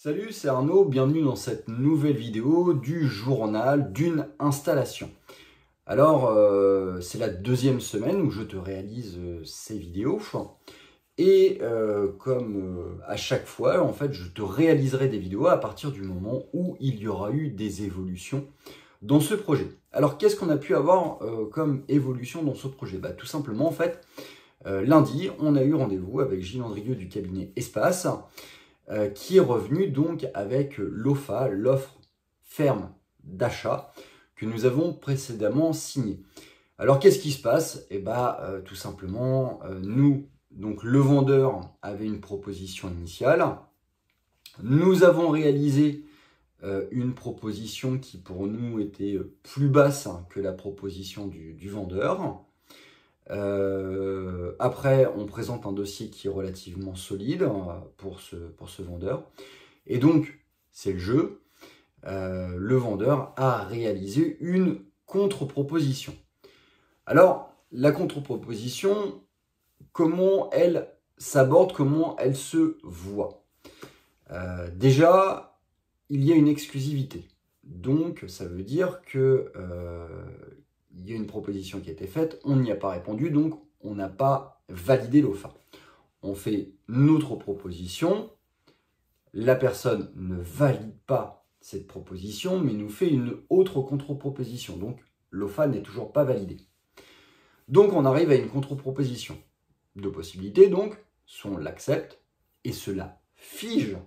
Salut, c'est Arnaud, bienvenue dans cette nouvelle vidéo du journal d'une installation. Alors, c'est la deuxième semaine où je te réalise ces vidéos. Et comme à chaque fois, en fait, je te réaliserai des vidéos à partir du moment où il y aura eu des évolutions dans ce projet. Alors, qu'est-ce qu'on a pu avoir comme évolution dans ce projet? Tout simplement, en fait, lundi, on a eu rendez-vous avec Gilles Andrieux du cabinet Espace, qui est revenu donc avec l'OFA, l'offre ferme d'achat, que nous avons précédemment signée. Alors, qu'est-ce qui se passe? Tout simplement, nous, donc le vendeur avait une proposition initiale. Nous avons réalisé une proposition qui pour nous était plus basse que la proposition du vendeur. Après, on présente un dossier qui est relativement solide pour ce vendeur. Et donc, c'est le jeu. Le vendeur a réalisé une contre-proposition. Alors, la contre-proposition, comment elle s'aborde, comment elle se voit? Déjà, il y a une exclusivité. Donc, ça veut dire que il y a une proposition qui a été faite, on n'y a pas répondu, donc on n'a pas validé l'OFA. On fait notre proposition, la personne ne valide pas cette proposition, mais nous fait une autre contre-proposition. Donc, l'OFA n'est toujours pas validée. Donc, on arrive à une contre-proposition. Deux possibilités, donc, soit on l'accepte et cela fige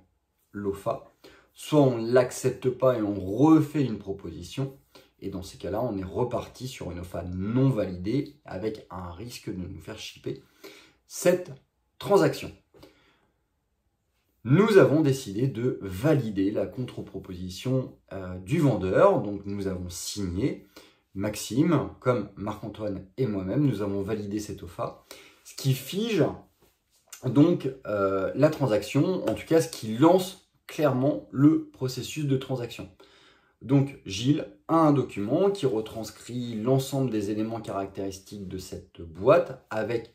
l'OFA, soit on ne l'accepte pas et on refait une proposition. Et dans ces cas-là, on est reparti sur une OFA non validée avec un risque de nous faire shipper cette transaction. Nous avons décidé de valider la contre-proposition du vendeur. Donc, nous avons signé. Maxime, comme Marc-Antoine et moi-même, nous avons validé cette OFA. Ce qui fige donc la transaction, en tout cas ce qui lance clairement le processus de transaction. Donc, Gilles a un document qui retranscrit l'ensemble des éléments caractéristiques de cette boîte avec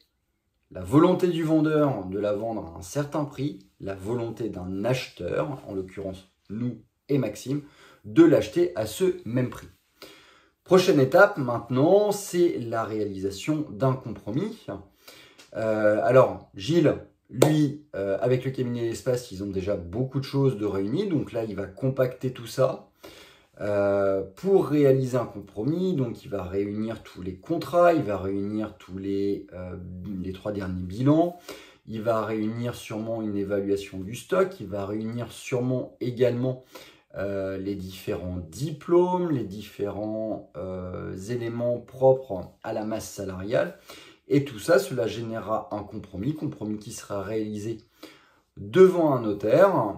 la volonté du vendeur de la vendre à un certain prix, la volonté d'un acheteur, en l'occurrence nous et Maxime, de l'acheter à ce même prix. Prochaine étape maintenant, c'est la réalisation d'un compromis. Alors, Gilles, lui, avec le cabinet Espace, ils ont déjà beaucoup de choses de réunies, donc là, il va compacter tout ça. Pour réaliser un compromis, donc il va réunir tous les contrats, il va réunir tous les 3 derniers bilans, il va réunir sûrement une évaluation du stock, il va réunir sûrement également les différents diplômes, les différents éléments propres à la masse salariale, et tout ça, cela générera un compromis qui sera réalisé devant un notaire,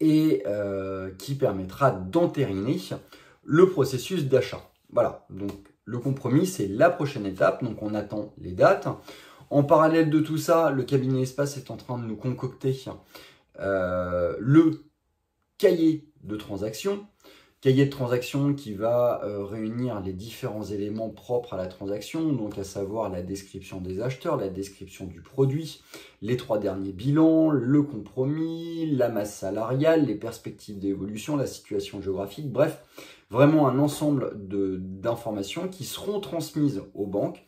et qui permettra d'entériner le processus d'achat. Voilà, donc le compromis, c'est la prochaine étape, donc on attend les dates. En parallèle de tout ça, le cabinet Espace est en train de nous concocter le cahier de transaction qui va réunir les différents éléments propres à la transaction, donc à savoir la description des acheteurs, la description du produit, les 3 derniers bilans, le compromis, la masse salariale, les perspectives d'évolution, la situation géographique, bref, vraiment un ensemble d'informations qui seront transmises aux banques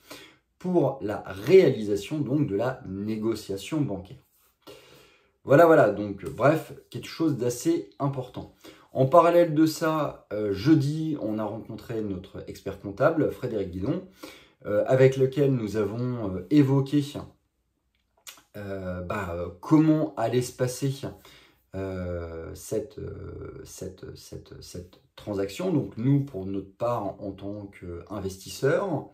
pour la réalisation donc de la négociation bancaire. Voilà, donc bref, quelque chose d'assez important. En parallèle de ça, jeudi, on a rencontré notre expert comptable, Frédéric Guidon, avec lequel nous avons évoqué comment allait se passer cette transaction. Donc nous, pour notre part, en tant qu'investisseurs.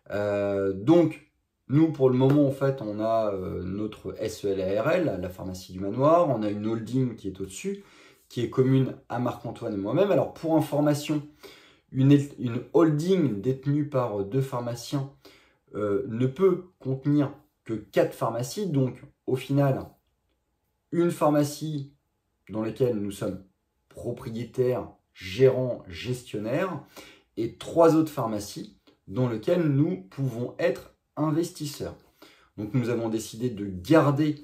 Donc, nous, pour le moment, en fait, on a notre SELARL, la pharmacie du manoir. On a une holding qui est au-dessus, qui est commune à Marc-Antoine et moi-même. Alors, pour information, une holding détenue par 2 pharmaciens ne peut contenir que 4 pharmacies. Donc, au final, une pharmacie dans laquelle nous sommes propriétaires, gérants, gestionnaires, et 3 autres pharmacies dans lesquelles nous pouvons être investisseurs. Donc, nous avons décidé de garder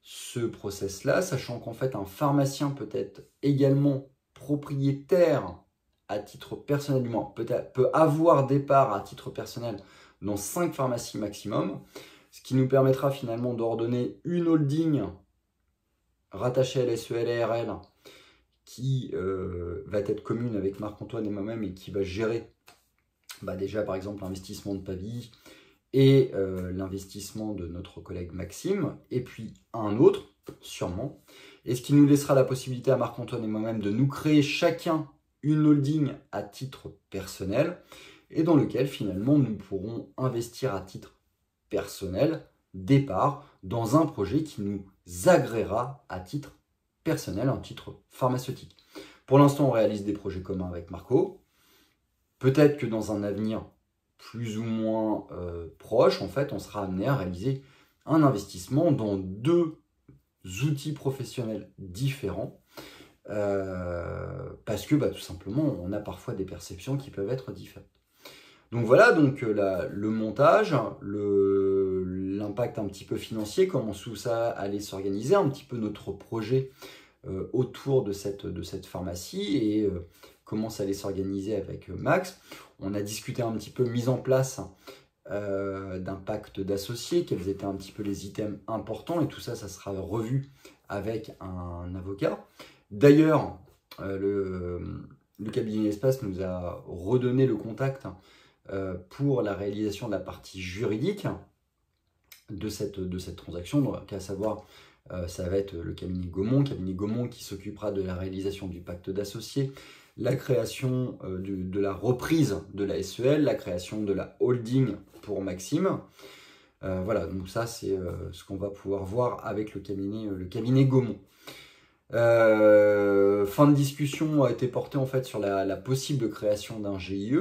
ce process-là, sachant qu'en fait un pharmacien peut être également propriétaire à titre personnel, du moins peut avoir des parts à titre personnel dans 5 pharmacies maximum, ce qui nous permettra finalement d'ordonner une holding rattachée à la SEL-ARL qui va être commune avec Marc-Antoine et moi-même et qui va gérer déjà par exemple l'investissement de Pavie et l'investissement de notre collègue Maxime, et puis un autre, sûrement, et ce qui nous laissera la possibilité à Marc-Antoine et moi-même de nous créer chacun une holding à titre personnel, et dans lequel finalement nous pourrons investir à titre personnel des parts dans un projet qui nous agréera à titre personnel, un titre pharmaceutique. Pour l'instant, on réalise des projets communs avec Marco. Peut-être que dans un avenir plus ou moins proche, en fait, on sera amené à réaliser un investissement dans 2 outils professionnels différents, parce que tout simplement, on a parfois des perceptions qui peuvent être différentes. Donc voilà, donc le montage, l'impact un petit peu financier, comment tout ça allait s'organiser, un petit peu notre projet autour de cette pharmacie et comment ça allait s'organiser avec Max. On a discuté un petit peu mise en place d'un pacte d'associés, quels étaient un petit peu les items importants, et tout ça, ça sera revu avec un avocat. D'ailleurs, le cabinet Espace nous a redonné le contact pour la réalisation de la partie juridique de cette transaction, donc à savoir ça va être le cabinet Gaumont qui s'occupera de la réalisation du pacte d'associés, la création de la reprise de la SEL, la création de la holding pour Maxime. Voilà, donc ça c'est ce qu'on va pouvoir voir avec le cabinet Gaumont. Fin de discussion a été portée en fait sur la possible création d'un GIE,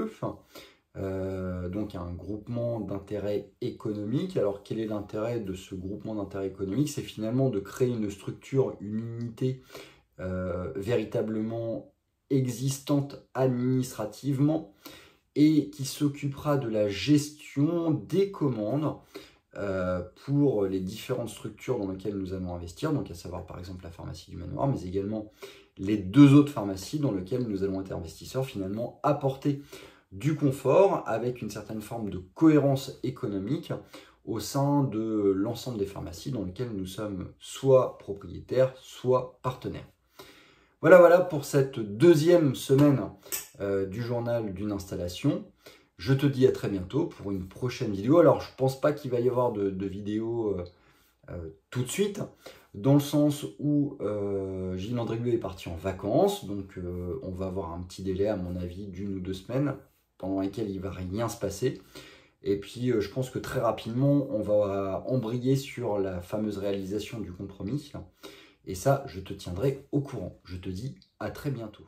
donc un groupement d'intérêt économique. Alors quel est l'intérêt de ce groupement d'intérêt économique? C'est finalement de créer une structure, une unité véritablement existante administrativement et qui s'occupera de la gestion des commandes pour les différentes structures dans lesquelles nous allons investir, donc à savoir par exemple la pharmacie du Manoir, mais également les 2 autres pharmacies dans lesquelles nous allons être investisseurs, finalement apporter du confort avec une certaine forme de cohérence économique au sein de l'ensemble des pharmacies dans lesquelles nous sommes soit propriétaires, soit partenaires. Voilà pour cette 2e semaine du journal d'une installation. Je te dis à très bientôt pour une prochaine vidéo. Alors, je ne pense pas qu'il va y avoir de vidéo tout de suite, dans le sens où Gilles Andrieux est parti en vacances, donc on va avoir un petit délai, à mon avis, d'1 ou 2 semaines, pendant lesquelles il ne va rien se passer. Et puis, je pense que très rapidement, on va embrayer sur la fameuse réalisation du compromis. Et ça, je te tiendrai au courant. Je te dis à très bientôt.